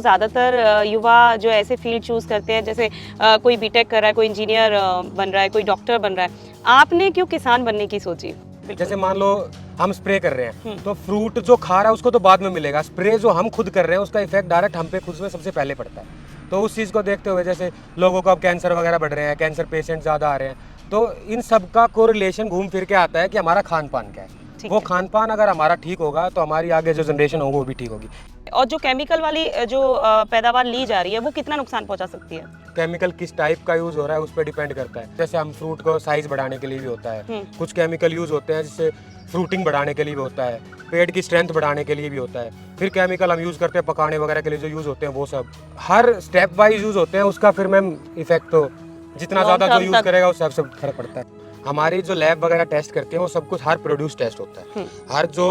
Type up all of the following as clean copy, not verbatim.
ज़्यादातर युवा जो ऐसे फील्ड चूज़ करते हैं, जैसे कोई बीटेक कर रहा है, कोई इंजीनियर बन रहा है, कोई डॉक्टर बन रहा है, आपने क्यों किसान बनने की सोची? जैसे मान लो हम स्प्रे कर रहे हैं तो फ्रूट जो खा रहा है उसको तो बाद में मिलेगा, स्प्रे जो हम खुद कर रहे हैं उसका इफेक्ट डायरेक्ट हम पे खुद में सबसे पहले पड़ता है। तो उस चीज़ को देखते हुए जैसे लोगों को अब कैंसर वगैरह बढ़ रहे हैं, कैंसर पेशेंट ज़्यादा आ रहे हैं, तो इन सब का कोरिलेशन घूम फिर के आता है कि हमारा खान पान क्या है। वो खान पान अगर हमारा ठीक होगा तो हमारी आगे जो जनरेशन होगी वो भी ठीक होगी। और जो केमिकल वाली जो पैदावार ली जा रही है वो कितना नुकसान पहुंचा सकती है? केमिकल किस टाइप का यूज हो रहा है उस पर डिपेंड करता है। जैसे हम फ्रूट को साइज बढ़ाने के लिए भी होता है, कुछ केमिकल यूज होते हैं जिससे फ्रूटिंग बढ़ाने के लिए भी होता है, पेड़ की स्ट्रेंथ बढ़ाने के लिए भी होता है। फिर केमिकल हम यूज करते हैं पकाने वगैरह के लिए जो यूज होते हैं, वो सब हर स्टेप वाइज यूज होते हैं। उसका फिर मैम इफेक्ट तो जितना ज्यादा जो यूज करेगा उससे सबसे फर्क पड़ता है। हमारी जो लैब वगैरह टेस्ट करते हैं वो सब कुछ हर प्रोड्यूस टेस्ट होता है, हर जो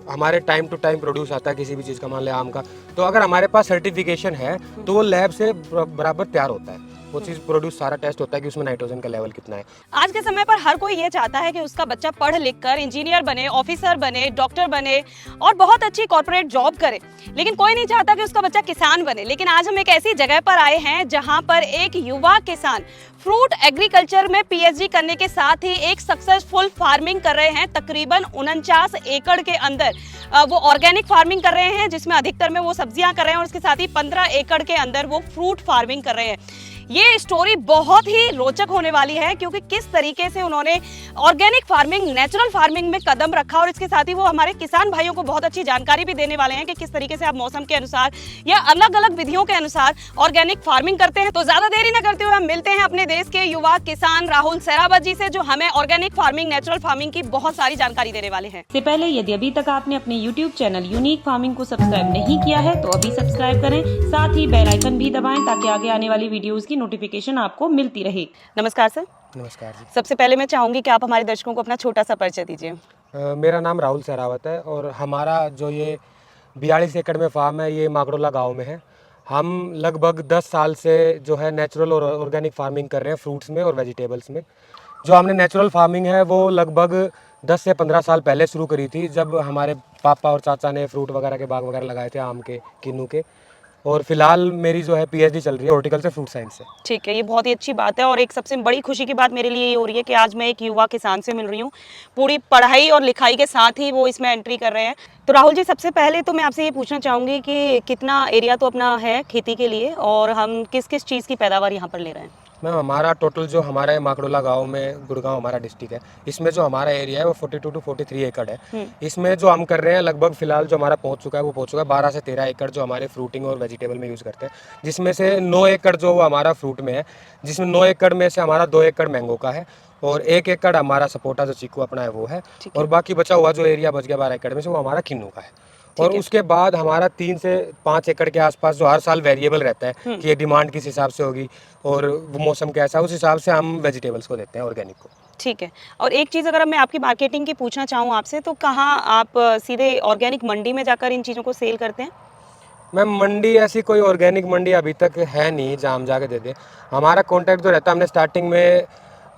हमारे टाइम टू टाइम प्रोड्यूस आता है किसी भी चीज़ का, मान लिया आम का, तो अगर हमारे पास सर्टिफिकेशन है तो वो लैब से बराबर तैयार होता है। वो चीज़ प्रोड्यूस सारा टेस्ट होता है कि उसमें नाइट्रोजन का लेवल कितना है। आज के समय पर हर कोई ये चाहता है कि उसका बच्चा पढ़ लिख कर इंजीनियर बने, ऑफिसर बने, डॉक्टर बने और बहुत अच्छी कॉर्पोरेट जॉब करे, लेकिन कोई नहीं चाहता कि उसका बच्चा किसान बने। लेकिन आज हम एक ऐसी जगह पर आए हैं जहां पर एक युवा किसान फ्रूट एग्रीकल्चर में पीएचडी करने के साथ ही एक सक्सेसफुल फार्मिंग कर रहे हैं। तकरीबन 49 एकड़ के अंदर वो ऑर्गेनिक फार्मिंग कर रहे हैं, जिसमें अधिकतर में वो सब्जियां कर रहे हैं, और उसके साथ ही 15 एकड़ के अंदर वो फ्रूट फार्मिंग कर रहे हैं। ये स्टोरी बहुत ही रोचक होने वाली है, क्योंकि किस तरीके से उन्होंने ऑर्गेनिक फार्मिंग, नेचुरल फार्मिंग में कदम रखा, और इसके साथ ही वो हमारे किसान भाइयों को बहुत अच्छी जानकारी भी देने वाले हैं कि किस तरीके से आप मौसम के अनुसार या अलग अलग विधियों के अनुसार ऑर्गेनिक फार्मिंग करते हैं। तो ज्यादा देरी न करते हुए हम मिलते हैं अपने देश के युवा किसान राहुल सहरावत जी से, जो हमें ऑर्गेनिक फार्मिंग, नेचुरल फार्मिंग की बहुत सारी जानकारी देने वाले हैं। इससे पहले यदि अभी तक आपने अपने YouTube चैनल यूनिक फार्मिंग को सब्सक्राइब नहीं किया है तो अभी सब्सक्राइब करें, साथ ही बेल आइकन भी दबाएं ताकि आगे आने वाली वीडियोस की नोटिफिकेशन आपको मिलती रहे। नमस्कार सर। नमस्कार जी। सबसे पहले मैं चाहूंगी कि आप हमारे दर्शकों को अपना छोटा सा परिचय दीजिए। मेरा नाम राहुल सहरावत है और हमारा जो ये 42 एकड़ में फार्म है ये मागरोला गांव में है। हम लगभग 10 साल से जो है नेचुरल और ऑर्गेनिक फार्मिंग कर रहे हैं फ्रूट्स में और वेजिटेबल्स में। जो हमने नेचुरल फार्मिंग है वो लगभग 10 से 15 साल पहले शुरू करी थी, जब हमारे पापा और चाचा ने फ्रूट वगैरह के बाग वगैरह लगाए थे, आम के, किन्नू के। और फिलहाल मेरी जो है पीएचडी चल रही है हॉर्टिकल्चर फ्रूट साइंस से। ठीक है, ये बहुत ही अच्छी बात है, और एक सबसे बड़ी खुशी की बात मेरे लिए ये हो रही है कि आज मैं एक युवा किसान से मिल रही हूँ। पूरी पढ़ाई और लिखाई के साथ ही वो इसमें एंट्री कर रहे हैं। तो राहुल जी, सबसे पहले तो मैं आपसे ये पूछना चाहूँगी कि कितना एरिया तो अपना है खेती के लिए, और हम किस किस चीज़ की पैदावार यहाँ पर ले रहे हैं? मैम हमारा टोटल जो हमारा माकड़ोला गांव में, गुड़गांव हमारा डिस्ट्रिक्ट है, इसमें जो हमारा एरिया है वो 42 to 43 एकड़ है। इसमें जो हम कर रहे हैं लगभग फिलहाल जो हमारा पहुंच चुका है वो पहुंच चुका है 12 से 13 एकड़ जो हमारे फ्रूटिंग और वेजिटेबल में यूज़ करते हैं, जिसमें से 9 एकड़ जो वो हमारा फ्रूट में है, जिसमें 9 एकड़ में से हमारा 2 एकड़ मैंगो का है और 1 एकड़ हमारा सपोटा जो चीकू अपना है वो है, और बाकी बचा हुआ जो एरिया बच गया 12 एकड़ में से वो हमारा किन्नू का है। और उसके बाद हमारा 3 से 5 एकड़ के आसपास जो हर साल वेरिएबल रहता है कि ये डिमांड किस हिसाब से होगी और वो मौसम कैसा है, उस हिसाब से हम वेजिटेबल्स को देते हैं, ऑर्गेनिक को। ठीक है, और एक चीज़ अगर मैं आपकी मार्केटिंग की पूछना चाहूँ आपसे, तो कहाँ आप सीधे ऑर्गेनिक मंडी में जाकर इन चीज़ों को सेल करते हैं? मैम मंडी ऐसी कोई ऑर्गेनिक मंडी अभी तक है नहीं जहाँ हम जाके दे दें। हमारा कॉन्टैक्ट जो रहता है, हमने स्टार्टिंग में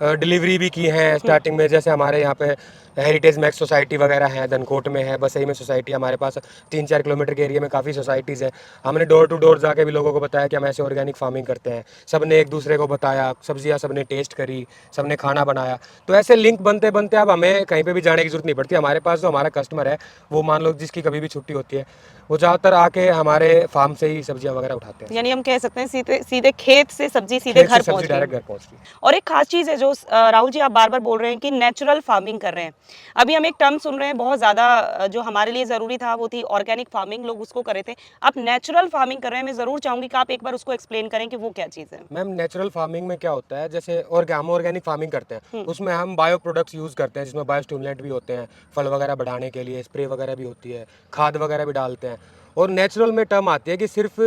डिलीवरी भी की है स्टार्टिंग में। जैसे हमारे यहाँ पे हेरिटेज मैक्स सोसाइटी वगैरह है, धनकोट में है, बसई में सोसाइटी, हमारे पास 3-4 किलोमीटर के एरिया में काफ़ी सोसाइटीज़ है। हमने डोर टू डोर जाके भी लोगों को बताया कि हम ऐसे ऑर्गेनिक फार्मिंग करते हैं। सबने एक दूसरे को बताया, सब्जियां सबने टेस्ट करी, सबने खाना बनाया। तो ऐसे लिंक बनते बनते अब हमें कहीं पे भी जाने की जरूरत नहीं पड़ती। हमारे पास जो हमारा कस्टमर है वो मान लो जिसकी कभी भी छुट्टी होती है वो ज़्यादातर आके हमारे फार्म से ही सब्जियां वगैरह उठाते हैं। यानी हम कह सकते हैं सीधे सीधे खेत से सब्जी सीधे घर पहुंच डायरेक्ट घर पहुंच रही है। और एक खास चीज़ है जो राहुल जी आप बार बार बोल रहे हैं कि नेचुरल फार्मिंग कर रहे हैं। अभी हम एक टर्म सुन रहे हैं बहुत ज़्यादा, जो हमारे लिए ज़रूरी था वो थी ऑर्गेनिक फार्मिंग, लोग उसको कर रहे थे। आप नेचुरल फार्मिंग कर रहे हैं, मैं ज़रूर चाहूँगी कि आप एक बार उसको एक्सप्लेन करें कि वो क्या चीज़ है। मैम नेचुरल फार्मिंग में क्या होता है, जैसे हम ऑर्गेनिक फार्मिंग करते हैं उसमें हम बायो प्रोडक्ट्स यूज़ करते हैं, जिसमें बायो स्टिमुलेंट भी होते हैं, फल वगैरह बढ़ाने के लिए स्प्रे वगैरह भी होती है, खाद वगैरह भी डालते हैं। और नेचुरल में टर्म आती है कि सिर्फ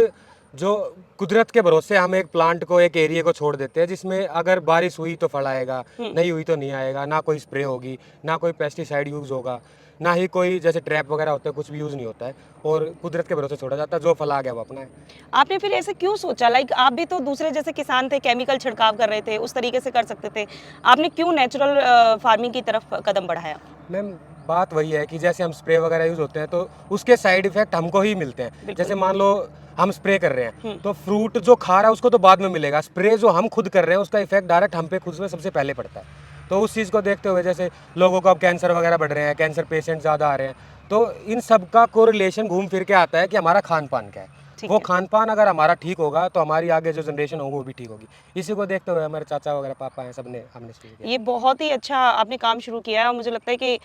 जो कुदरत के भरोसे हम एक प्लांट को, एक एरिया को छोड़ देते हैं, जिसमें अगर बारिश हुई तो फल आएगा, नहीं हुई तो नहीं आएगा, ना कोई स्प्रे होगी, ना कोई पेस्टिसाइड यूज़ होगा, ना ही कोई जैसे ट्रैप वगैरह होता है, कुछ भी यूज़ नहीं होता है, और कुदरत के भरोसे छोड़ा जाता है। जो फल आ गया वो अपना है। आपने फिर ऐसे क्यों सोचा, लाइक आप भी तो दूसरे जैसे किसान थे, केमिकल छिड़काव कर रहे थे, उस तरीके से कर सकते थे, आपने क्यों नेचुरल फार्मिंग की तरफ कदम बढ़ाया? मैम बात वही है कि जैसे हम स्प्रे वगैरह यूज होते हैं तो उसके साइड इफेक्ट हमको ही मिलते हैं। जैसे मान लो हम स्प्रे कर रहे हैं तो फ्रूट जो खा रहा है उसको तो बाद में मिलेगा, स्प्रे जो हम खुद कर रहे हैं उसका इफेक्ट डायरेक्ट हम पे खुद में सबसे पहले पड़ता है। तो उस चीज़ को देखते हुए जैसे लोगों को अब कैंसर वगैरह बढ़ रहे हैं, कैंसर पेशेंट ज़्यादा आ रहे हैं, तो इन सब का कोरिलेशन घूम फिर के आता है कि हमारा खान पान क्या है। वो खान पान अगर हमारा ठीक होगा तो हमारी आगे जो जनरेशन होगी वो भी ठीक होगी। इसी को देखते हुए हमारे चाचा वगैरह पापा हैं सबने हमने शुरू किया। ये बहुत ही अच्छा आपने काम शुरू किया है और मुझे लगता है कि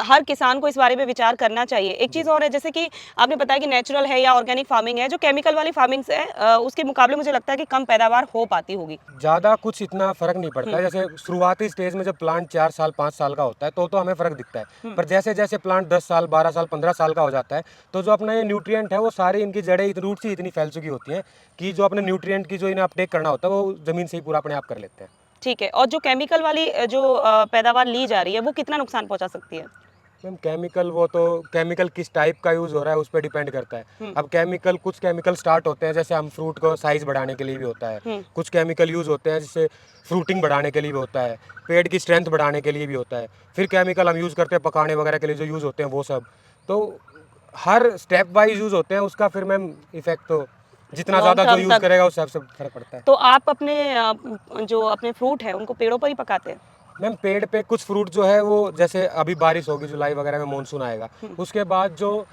हर किसान को इस बारे में विचार करना चाहिए। एक चीज़ और है, जैसे कि आपने बताया कि नेचुरल है या ऑर्गेनिक फार्मिंग है, जो केमिकल वाली फार्मिंग है उसके मुकाबले मुझे लगता है कि कम पैदावार हो पाती होगी। ज़्यादा कुछ इतना फर्क नहीं पड़ता है। जैसे शुरुआती स्टेज में जब प्लांट 4 साल 5 साल का होता है तो हमें फ़र्क दिखता है, पर जैसे जैसे प्लांट 10 साल 12 साल 15 साल का हो जाता है तो जो अपना ये न्यूट्रिएंट है वो सारी इनकी जड़ें रूट से इतनी फैल चुकी होती हैं कि जो अपने न्यूट्रिएंट की जो इन्हें अपटेक करना होता है वो ज़मीन से ही पूरा अपने आप कर लेते हैं। ठीक है, और जो केमिकल वाली जो पैदावार ली जा रही है वो कितना नुकसान पहुंचा सकती है? मैम केमिकल वो तो केमिकल किस टाइप का यूज़ हो रहा है उस पर डिपेंड करता है। अब केमिकल कुछ केमिकल स्टार्ट होते हैं जैसे हम फ्रूट को साइज़ बढ़ाने के लिए भी होता है, कुछ केमिकल यूज़ होते हैं जिससे फ्रूटिंग बढ़ाने के लिए भी होता है, पेड़ की स्ट्रेंथ बढ़ाने के लिए भी होता है, फिर केमिकल हम यूज़ करते हैं पकाने वगैरह के लिए जो यूज़ होते हैं वो सब। तो हर स्टेप वाइज यूज़ होते हैं, उसका फिर मैम इफेक्ट तो जितना Long ज़्यादा जो term यूज़ तक। करेगा उससे सबसे फर्क पड़ता है। तो आप अपने जो अपने फ्रूट है उनको पेड़ों पर ही पकाते हैं? मैम पेड़ पे कुछ फ्रूट जो है वो जैसे अभी बारिश होगी जुलाई वगैरह में मानसून आएगा, उसके बाद जो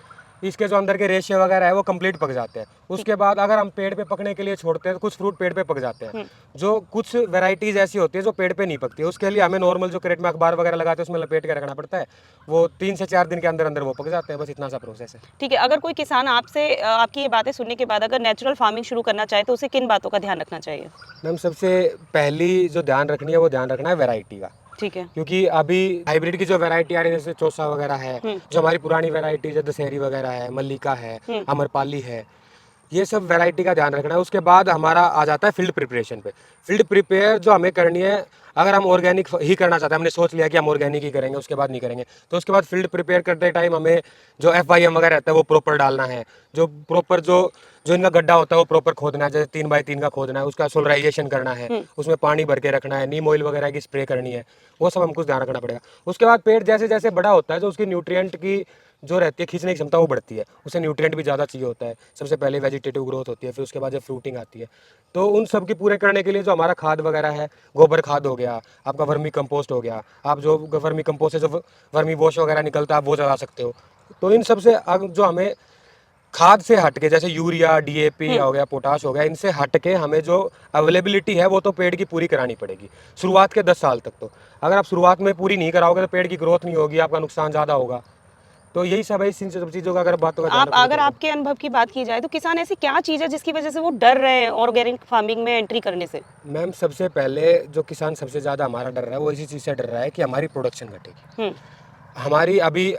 इसके जो अंदर के रेशे वगैरह है वो कंप्लीट पक जाते हैं। उसके बाद अगर हम पेड़ पे पकने के लिए छोड़ते हैं तो कुछ फ्रूट पेड़ पे पक जाते हैं। जो कुछ वैरायटीज ऐसी होती है जो पेड़ पे नहीं पकती है, उसके लिए हमें नॉर्मल जो क्रेट में अखबार वगैरह लगाते हैं उसमें लपेट के रखना पड़ता है। वो 3 से 4 दिन के अंदर अंदर वो पक जाते हैं, बस इतना सा प्रोसेस है। ठीक है, अगर कोई किसान आपसे आपकी ये बातें सुनने के बाद अगर नेचुरल फार्मिंग शुरू करना चाहे तो उसे किन बातों का ध्यान रखना चाहिए? मैम सबसे पहली जो ध्यान रखनी है वो ध्यान रखना है वैरायटी का, ठीक है। क्योंकि अभी हाइब्रिड की जो वैरायटी आ रही है जैसे चौसा वगैरह है, जो हमारी पुरानी वैरायटी जो दशहरी वगैरह है, मल्लिका है, अमरपाली है, ये सब वैरायटी का ध्यान रखना है। उसके बाद हमारा आ जाता है फील्ड प्रिपरेशन पे। फील्ड प्रिपेयर जो हमें करनी है, अगर हम ऑर्गेनिक ही करना चाहते हैं, हमने सोच लिया कि हम ऑर्गेनिक ही करेंगे उसके बाद नहीं करेंगे, तो उसके बाद फील्ड प्रिपेयर करते टाइम हमें जो FYM वगैरह रहता है वो प्रॉपर डालना है। जो प्रॉपर जो जो इनका गड्ढा होता है वो प्रॉपर खोदना है, जैसे 3x3 का खोदना है, उसका सोलराइजेशन करना है, उसमें पानी भर के रखना है, नीम ऑयल वगैरह की स्प्रे करनी है, वो सब हमको ध्यान रखना पड़ेगा। उसके बाद पेड़ जैसे जैसे बड़ा होता है तो उसकी न्यूट्रिएंट की जो रहती है खींचने की क्षमता वो बढ़ती है, उसे न्यूट्रिएंट भी ज़्यादा चाहिए होता है। सबसे पहले वेजिटेटिव ग्रोथ होती है, फिर उसके बाद जब फ्रूटिंग आती है, तो उन सब की पूरे करने के लिए जो हमारा खाद वगैरह है, गोबर खाद हो गया, आपका वर्मी कंपोस्ट हो गया, आप जो वर्मी कंपोस्ट से जो वर्मी वॉश वगैरह निकलता है आप वो चला सकते हो। तो इन सब से जो हमें खाद से हट के जैसे यूरिया DAP हो गया, पोटाश हो गया, इनसे हट के हमें जो अवेलेबिलिटी है वो तो पेड़ की पूरी करानी पड़ेगी शुरुआत के 10 साल तक। तो अगर आप शुरुआत में पूरी नहीं कराओगे तो पेड़ की ग्रोथ नहीं होगी, आपका नुकसान ज़्यादा होगा। तो यही सब है, इन सब चीज़ों का अगर बातों का ध्यान आप रखना अगर चाहिए। आपके अनुभव की बात की जाए तो किसान ऐसी क्या चीज़ है जिसकी वजह से वो डर रहे हैं ऑर्गेनिक फार्मिंग में एंट्री करने से? मैम सबसे पहले जो किसान सबसे ज़्यादा हमारा डर रहा है वो इसी चीज़ से डर रहा है कि हमारी प्रोडक्शन घटेगी। हमारी अभी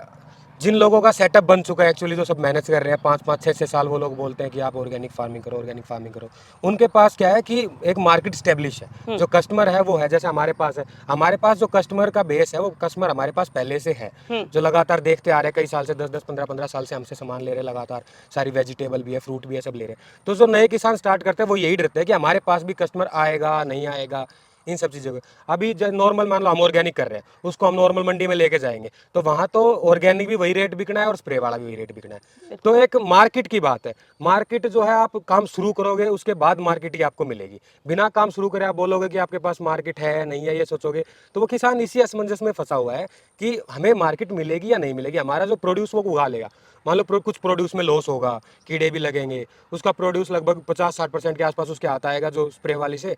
जिन लोगों का सेटअप बन चुका है एक्चुअली, जो सब मैनेज कर रहे हैं 5-5 6-6 साल, वो लोग बोलते हैं कि आप ऑर्गेनिक फार्मिंग करो, ऑर्गेनिक फार्मिंग करो। उनके पास क्या है कि एक मार्केट स्टेब्लिश है, जो कस्टमर है वो है, जैसे हमारे पास है। हमारे पास जो कस्टमर का बेस है वो कस्टमर हमारे पास पहले से है, जो लगातार देखते आ रहे हैं कई साल से, 10-10 15-15 साल से हमसे सामान ले रहे हैं लगातार, सारी वेजिटेबल भी है, फ्रूट भी है, सब ले रहे हैं। तो जो नए किसान स्टार्ट करते हैं वो यही डरते हैं कि हमारे पास भी कस्टमर आएगा नहीं आएगा, इन सब चीज़ों को। अभी जो नॉर्मल मान लो हम ऑर्गेनिक कर रहे हैं, उसको हम नॉर्मल मंडी में लेके जाएंगे तो वहाँ तो ऑर्गेनिक भी वही रेट बिकना है और स्प्रे वाला भी वही रेट बिकना है। तो एक मार्केट की बात है, मार्केट जो है आप काम शुरू करोगे उसके बाद मार्केट ही आपको मिलेगी। बिना काम शुरू करे आप बोलोगे कि आपके पास मार्केट है नहीं है ये सोचोगे, तो वो किसान इसी असमंजस में फंसा हुआ है कि हमें मार्केट मिलेगी या नहीं मिलेगी। हमारा जो प्रोड्यूस वो उगा लेगा, मान लो कुछ प्रोड्यूस में लॉस होगा, कीड़े भी लगेंगे, उसका प्रोड्यूस लगभग 50-60% के आसपास उसके आता है जो स्प्रे वाली से,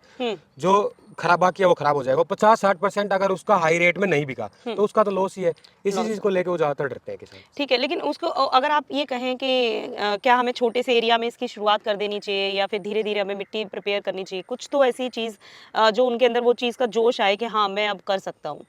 जो खराब बाकी है वो खराब हो जाएगा। 50-60% अगर उसका हाई रेट में नहीं बिका तो उसका तो लॉस ही है। इसी चीज़ को लेकर वो ज़्यादातर डरते हैं किसान। ठीक है, लेकिन उसको अगर आप ये कहें कि क्या हमें छोटे से एरिया में इसकी शुरुआत कर देनी चाहिए या फिर धीरे धीरे हमें मिट्टी प्रिपेयर करनी चाहिए, कुछ तो ऐसी चीज़ जो उनके अंदर वो चीज़ का जोश आए कि हाँ मैं अब कर सकता हूँ?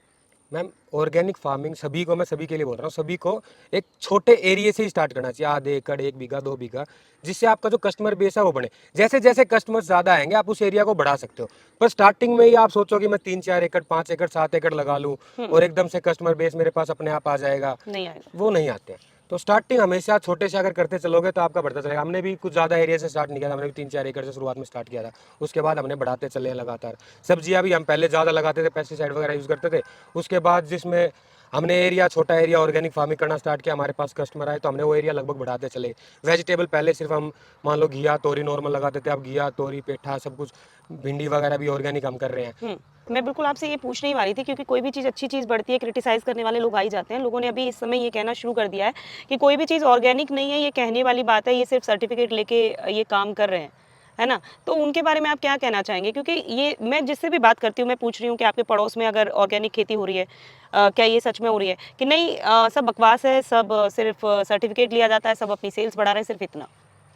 मैम ऑर्गेनिक फार्मिंग सभी को, मैं सभी के लिए बोल रहा हूँ, सभी को एक छोटे एरिया से ही स्टार्ट करना चाहिए, आधे एकड़, 1 बीघा 2 बीघा, जिससे आपका जो कस्टमर बेस है वो बढ़े। जैसे जैसे कस्टमर ज़्यादा आएंगे आप उस एरिया को बढ़ा सकते हो, पर स्टार्टिंग में ही आप सोचो कि मैं 3-4 एकड़ 5 एकड़ 7 एकड़ लगा लूँ और एकदम से कस्टमर बेस मेरे पास अपने आप आ जाएगा, नहीं आएगा। वो नहीं आते हैं। तो स्टार्टिंग हमेशा छोटे से अगर करते चलोगे तो आपका बढ़ता चलेगा। हमने भी कुछ ज़्यादा एरिया से स्टार्ट नहीं किया था, हमने भी 3-4 एकड़ से शुरुआत में स्टार्ट किया था, उसके बाद हमने बढ़ाते चले हैं लगातार। सब्जियां भी हम पहले ज़्यादा लगाते थे, पेस्टिसाइड वगैरह यूज़ करते थे, उसके बाद जिसमें हमने एरिया छोटा एरिया ऑर्गेनिक फार्मिंग करना स्टार्ट किया, हमारे पास कस्टमर आए तो हमने वो एरिया लगभग बढ़ाते चले। वेजिटेबल पहले सिर्फ हम मान लो घिया तोरी नॉर्मल लगाते थे, अब घिया तोरी पेठा सब कुछ, भिंडी वगैरह भी ऑर्गेनिक हम कर रहे हैं। मैं बिल्कुल आपसे ये पूछने ही वाली थी, क्योंकि कोई भी चीज़ अच्छी चीज़ बढ़ती है, क्रिटिसाइज़ करने वाले लोग आ ही जाते हैं। लोगों ने अभी इस समय ये कहना शुरू कर दिया है कि कोई भी चीज़ ऑर्गेनिक नहीं है, ये कहने वाली बात है, ये सिर्फ सर्टिफिकेट लेके ये काम कर रहे हैं, है ना? तो उनके बारे में आप क्या कहना चाहेंगे? क्योंकि ये मैं जिससे भी बात करती हूँ, मैं पूछ रही हूँ कि आपके पड़ोस में अगर ऑर्गेनिक खेती हो रही है, क्या ये सच में हो रही है कि नहीं? सब बकवास है, सब सिर्फ सर्टिफिकेट लिया जाता है, सब अपनी सेल्स बढ़ा रहे हैं, सिर्फ इतना।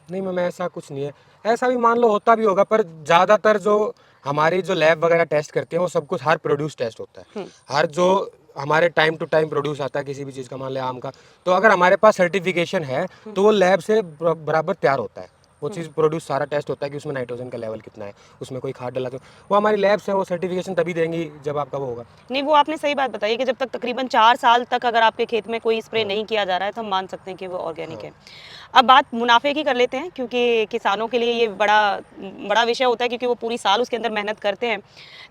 नहीं मैम, ऐसा कुछ नहीं है। ऐसा भी मान लो होता भी होगा, पर ज़्यादातर जो हमारी जो लैब वगैरह टेस्ट करती है वो सब कुछ हर प्रोड्यूस टेस्ट होता है। हर जो हमारे टाइम टू टाइम प्रोड्यूस आता है किसी भी चीज़ का, मान लिया आम का, तो अगर हमारे पास सर्टिफिकेशन है तो वो लैब से बराबर तैयार होता है। वो चीज़ प्रोड्यूस सारा टेस्ट होता है कि उसमें नाइट्रोजन का लेवल कितना है, उसमें कोई खाद डाला तो वो हमारी लैब से वो सर्टिफिकेशन तभी देंगी जब आपका वो होगा। नहीं, वो आपने सही बात बताई कि जब तक तकरीबन 4 साल तक अगर आपके खेत में कोई स्प्रे नहीं किया जा रहा है तो हम मान सकते हैं कि वो ऑर्गेनिक है। अब बात मुनाफे की कर लेते हैं, क्योंकि किसानों के लिए ये बड़ा विषय होता है, क्योंकि वो पूरी साल उसके अंदर मेहनत करते हैं।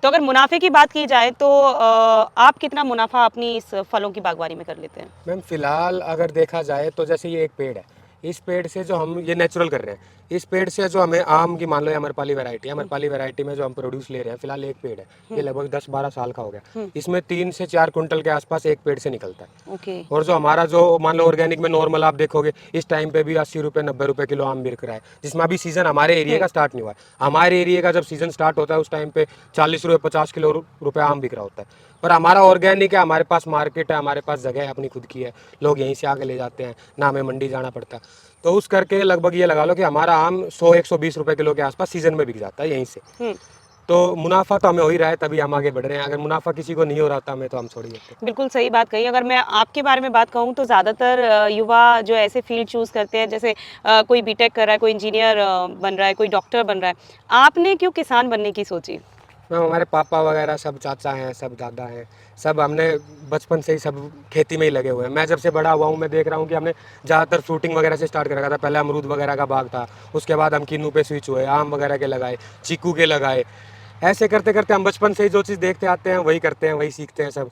तो अगर मुनाफे की बात की जाए तो आप कितना मुनाफा अपनी इस फलों की बागवानी में कर लेते हैं? मैम फिलहाल अगर देखा जाए तो जैसे ये एक पेड़ है, इस पेड़ से जो हम ये नेचुरल कर रहे हैं, इस पेड़ से जो हमें आम की मान लो अमरपाली वैरायटी है, अमरपाली वैरायटी में जो हम प्रोड्यूस ले रहे हैं, फिलहाल एक पेड़ है, ये लगभग 10-12 साल का हो गया, इसमें 3 से 4 कुंटल के आसपास एक पेड़ से निकलता है। ओके। और जो हमारा जो मान लो ऑर्गेनिक में नॉर्मल आप देखोगे इस टाइम पे भी 80 रुपये 90 रुपये किलो आम बिक रहा है, जिसमें अभी सीजन हमारे एरिया का स्टार्ट नहीं हुआ है। हमारे एरिया का जब सीजन स्टार्ट होता है उस टाइम पे 40 रुपये 50 किलो रुपये आम बिक रहा होता है। पर हमारा ऑर्गेनिक है, हमारे पास मार्केट है, हमारे पास जगह है अपनी खुद की है, लोग यहीं से आके ले जाते हैं, ना हमें मंडी जाना पड़ता। तो उस करके लगभग ये लगा लो कि हमारा आम 100-120 रुपये किलो के आसपास सीजन में बिक जाता है यहीं से। तो मुनाफा तो हमें हो ही रहा है, तभी हम आगे बढ़ रहे हैं। अगर मुनाफा किसी को नहीं हो रहा था हमें, तो हम छोड़ ही देते। बिल्कुल सही बात कही। अगर मैं आपके बारे में बात कहूँ तो ज़्यादातर युवा जो ऐसे फील्ड चूज़ करते हैं, जैसे कोई बीटेक कर रहा है, कोई इंजीनियर बन रहा है, कोई डॉक्टर बन रहा है, आपने क्यों किसान बनने की सोची? मैम हमारे पापा वगैरह सब चाचा हैं, सब दादा हैं, सब हमने बचपन से ही सब खेती में ही लगे हुए हैं। मैं जब से बड़ा हुआ हूँ मैं देख रहा हूँ कि हमने ज़्यादातर फ्रूटिंग वगैरह से स्टार्ट कर रखा था। पहले अमरूद वगैरह का बाग था, उसके बाद हम किन्नू पे स्विच हुए, आम वगैरह के लगाए, चीकू के लगाए। ऐसे करते करते हम बचपन से ही जो चीज़ देखते आते हैं वही करते हैं, वही सीखते हैं सब।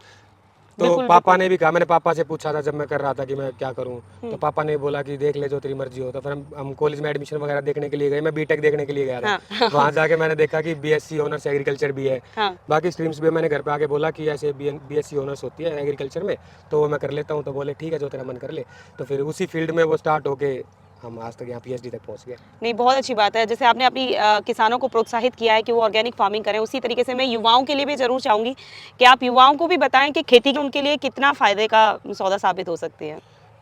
तो पापा ने भी कहा, मैंने पापा से पूछा था जब मैं कर रहा था कि मैं क्या करूं, तो पापा ने बोला कि देख ले जो तेरी मर्जी हो। तो फिर हम कॉलेज में एडमिशन वगैरह देखने के लिए गए, मैं बीटेक देखने के लिए गया था। वहाँ जाके मैंने देखा कि बीएससी ऑनर्स एग्रीकल्चर भी है, बाकी स्ट्रीम्स भी। मैंने घर पे आके बोला कि ऐसे बीएससी ऑनर्स होती है एग्रीकल्चर में, तो वो मैं कर लेता हूँ। तो बोले ठीक है जो तेरा मन कर ले। तो फिर उसी फील्ड में वो स्टार्ट होके हम आज तक यहाँ पीएचडी तक पहुँच गए। नहीं, बहुत अच्छी बात है। जैसे आपने अपनी किसानों को प्रोत्साहित किया है कि वो ऑर्गेनिक फार्मिंग करें, उसी तरीके से मैं युवाओं के लिए भी ज़रूर चाहूँगी कि आप युवाओं को भी बताएं कि खेती उनके लिए कितना फ़ायदे का सौदा साबित हो सकती है।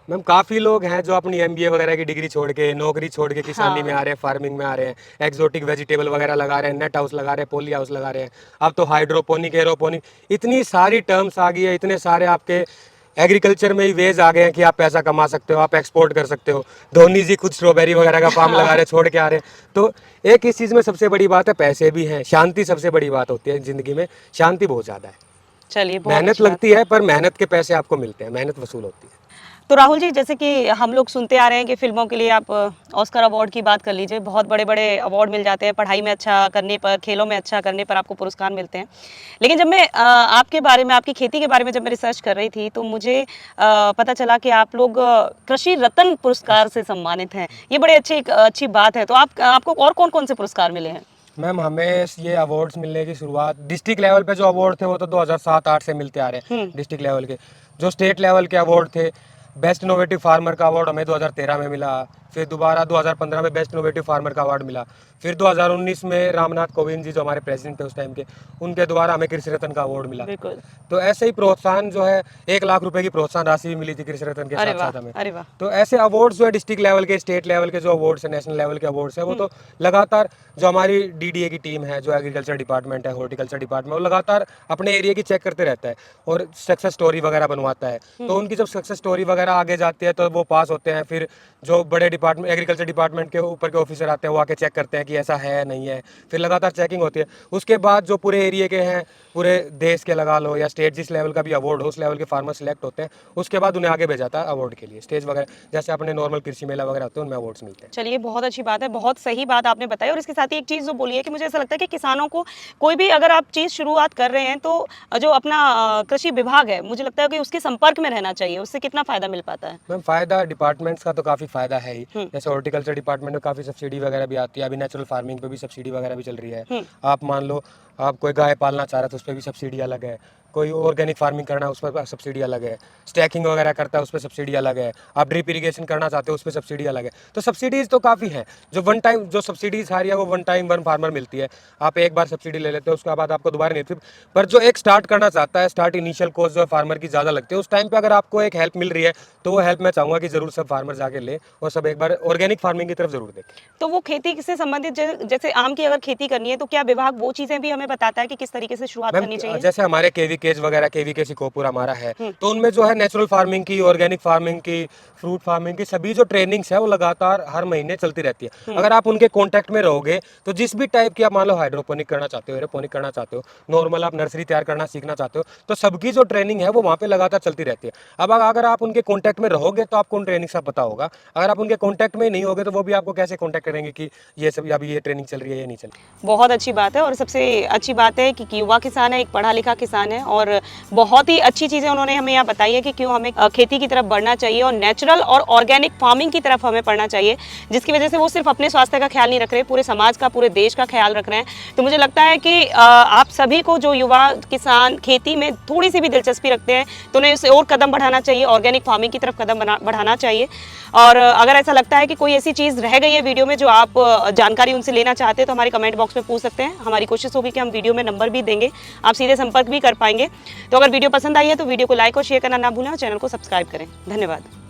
मैम काफ़ी लोग हैं जो अपनी एमबीए वगैरह की डिग्री छोड़ के, नौकरी छोड़ के किसानी में आ रहे हैं, फार्मिंग में आ रहे हैं, एक्जोटिक वेजिटेबल वगैरह लगा रहे हैं, नेट हाउस लगा रहे हैं, पोली हाउस लगा रहे हैं। अब तो हाइड्रोपोनिक, एरोपोनिक, इतनी सारी टर्म्स आ गई है, इतने सारे आपके एग्रीकल्चर में ही वेज आ गए हैं कि आप पैसा कमा सकते हो, आप एक्सपोर्ट कर सकते हो। धोनी जी खुद स्ट्रॉबेरी वगैरह का फार्म लगा रहे, छोड़ के आ रहे हैं। तो एक इस चीज़ में सबसे बड़ी बात है पैसे भी हैं, शांति सबसे बड़ी बात होती है ज़िंदगी में। शांति बहुत ज़्यादा है, चलिए, बहुत मेहनत अच्छी बात। लगती है पर मेहनत के पैसे आपको मिलते हैं, मेहनत वसूल होती है। तो राहुल जी, जैसे कि हम लोग सुनते आ रहे हैं कि फिल्मों के लिए आप ऑस्कर अवार्ड की बात कर लीजिए, बहुत बड़े बड़े अवार्ड मिल जाते हैं, पढ़ाई में अच्छा करने पर, खेलों में अच्छा करने पर आपको पुरस्कार मिलते हैं। लेकिन जब मैं आपके बारे में, आपकी खेती के बारे में जब मैं रिसर्च कर रही थी तो मुझे पता चला कि आप लोग कृषि रत्न पुरस्कार से सम्मानित हैं। ये बड़े अच्छी बात है। तो आपको और कौन कौन से पुरस्कार मिले हैं? मैम हमें ये अवार्ड्स मिलने की शुरुआत डिस्ट्रिक्ट लेवल पे जो अवार्ड थे वो तो 2007-8 से मिलते आ रहे हैं डिस्ट्रिक्ट लेवल के। जो स्टेट लेवल के अवार्ड थे, बेस्ट इनोवेटिव फार्मर का अवार्ड हमें 2013 में मिला, फिर दोबारा 2015 में बेस्ट इनोवेटिव फार्मर का अवार्ड मिला, फिर 2019 में रामनाथ कोविंद जी जो हमारे प्रेसिडेंट थे उस टाइम के, उनके द्वारा हमें कृषि रत्न का अवार्ड मिला। बिल्कुल। तो ऐसे ही प्रोत्साहन जो है 1 लाख रुपए की प्रोत्साहन राशि भी मिली थी कृषि रत्न के अरे साथ वाह, साथ हमें। अरे वाह। तो ऐसे अवार्ड्स जो है डिस्ट्रिक्ट लेवल के, स्टेट लेवल के जो अवार्ड्स है, नेशनल लेवल के अवार्ड्स है, वो तो लगातार जो हमारी डीडीए की टीम है, जो एग्रीकल्चर डिपार्टमेंट है, हॉर्टिकल्चर डिपार्टमेंट, वो लगातार अपने एरिया की चेक करते रहता है और सक्सेस स्टोरी वगैरह बनवाता है। तो उनकी जब सक्सेस स्टोरी वगैरह आगे जाती है तो वो पास होते हैं। फिर जो बड़े डिपार्टमेंट एग्रीकल्चर डिपार्टमेंट के ऊपर के ऑफिसर आते हैं, वो आके चेक करते हैं कि ऐसा है नहीं है, फिर लगातार चेकिंग होती है। उसके बाद जो पूरे एरिया के हैं, पूरे देश के लगा लो या स्टेट जिस लेवल का भी अवार्ड हो, उस लेवल के फार्मर सिलेक्ट होते हैं। उसके बाद उन्हें आगे भेजा जाता है अवार्ड के लिए, स्टेज वगैरह जैसे अपने नॉर्मल कृषि मेला वगैरह होते हैं उनमें अवार्ड्स मिलते हैं। चलिए, बहुत अच्छी बात है, बहुत सही बात आपने बताई। और इसके साथ ही एक चीज़ जो बोली है कि मुझे ऐसा लगता है कि किसानों को कोई भी अगर आप चीज़ शुरुआत कर रहे हैं तो जो अपना कृषि विभाग है, मुझे लगता है कि उसके संपर्क में रहना चाहिए। उससे कितना फ़ायदा मिल पाता है? मैम फ़ायदा डिपार्टमेंट्स का तो काफ़ी फ़ायदा है ही। जैसे हॉर्टिकल्चर डिपार्टमेंट में काफ़ी सब्सिडी वगैरह भी आती है, अभी नेचुरल फार्मिंग पे भी सब्सिडी वगैरह भी चल रही है। आप मान लो आप कोई गाय पालना चाह रहे तो उस पर भी सब्सिडी अलग है, कोई ऑर्गेनिक फार्मिंग करना है उस पर सब्सिडी अलग है, स्टैकिंग वगैरह करता है उस पर सब्सिडी अलग है, आप ड्रिप इरिगेशन करना चाहते हो उस पर सब्सिडी अलग है। तो सब्सिडीज़ तो काफ़ी हैं। जो वन टाइम जो सब्सिडीज़ आ रही है वो वन टाइम वन फार्मर मिलती है। आप एक बार सब्सिडी ले लेते हो, उसके बाद आपको दोबारा नहीं मिलती। पर जो एक स्टार्ट करना चाहता है, स्टार्ट इनिशियल कॉस्ट जो है फार्मर की ज़्यादा लगती है, उस टाइम पर अगर आपको एक हेल्प मिल रही है तो वो हेल्प मैं चाहूँगा कि ज़रूर सब फार्मर जाके ले और सब एक बार ऑर्गेनिक फार्मिंग की तरफ ज़रूर देखें। तो वो खेती से संबंधित जैसे आम की अगर खेती करनी है तो क्या विभाग वो चीज़ें भी हमें बताता है कि किस तरीके से शुरुआत करनी चाहिए? जैसे हमारे केवीकेज वगैरह केवीके सिकोपुर हमारा है, तो उनमें जो है नेचुरल फार्मिंग की, ऑर्गेनिक फार्मिंग की, फ्रूट फार्मिंग की सभी जो ट्रेनिंग्स है वो लगातार हर महीने चलती रहती है। अगर आप उनके कांटेक्ट में रहोगे तो जिस भी टाइप की आप मान लो हाइड्रोपोनिक करना चाहते हो, एरोपोनिक करना चाहते हो, नॉर्मल आप नर्सरी तैयार करना सीखना चाहते हो, तो सबकी जो ट्रेनिंग है वो वहाँ पे लगातार चलती रहती है। अब अगर आप उनके कॉन्टैक्ट में रहोगे तो आपको उन ट्रेनिंग का पता होगा। अगर आप उनके कॉन्टैक्ट में नहीं होगे तो वो भी आपको कैसे कॉन्टैक्ट करेंगे कि ये सब अभी ये ट्रेनिंग चल रही है, ये नहीं चल रही है। बहुत अच्छी बात है। और सबसे अच्छी बात है कि युवा किसान है, एक पढ़ा लिखा किसान है, और बहुत ही अच्छी चीज़ें उन्होंने हमें यहाँ बताई है कि क्यों हमें खेती की तरफ बढ़ना चाहिए और नेचुरल और ऑर्गेनिक फार्मिंग की तरफ हमें पढ़ना चाहिए, जिसकी वजह से वो सिर्फ अपने स्वास्थ्य का ख्याल नहीं रख रहे, पूरे समाज का, पूरे देश का ख्याल रख रहे हैं। तो मुझे लगता है कि आप सभी को जो युवा किसान खेती में थोड़ी सी भी दिलचस्पी रखते हैं तो उन्हें उसे और कदम बढ़ाना चाहिए, ऑर्गेनिक फार्मिंग की तरफ कदम बढ़ाना चाहिए। और अगर ऐसा लगता है कि कोई ऐसी चीज़ रह गई है वीडियो में जो आप जानकारी उनसे लेना चाहते हैं तो हमारे कमेंट बॉक्स में पूछ सकते हैं। हमारी कोशिश होगी कि हम वीडियो में नंबर भी देंगे, आप सीधे संपर्क भी कर पाएंगे। तो अगर वीडियो पसंद आई है तो वीडियो को लाइक और शेयर करना ना भूलें और चैनल को सब्सक्राइब करें। धन्यवाद।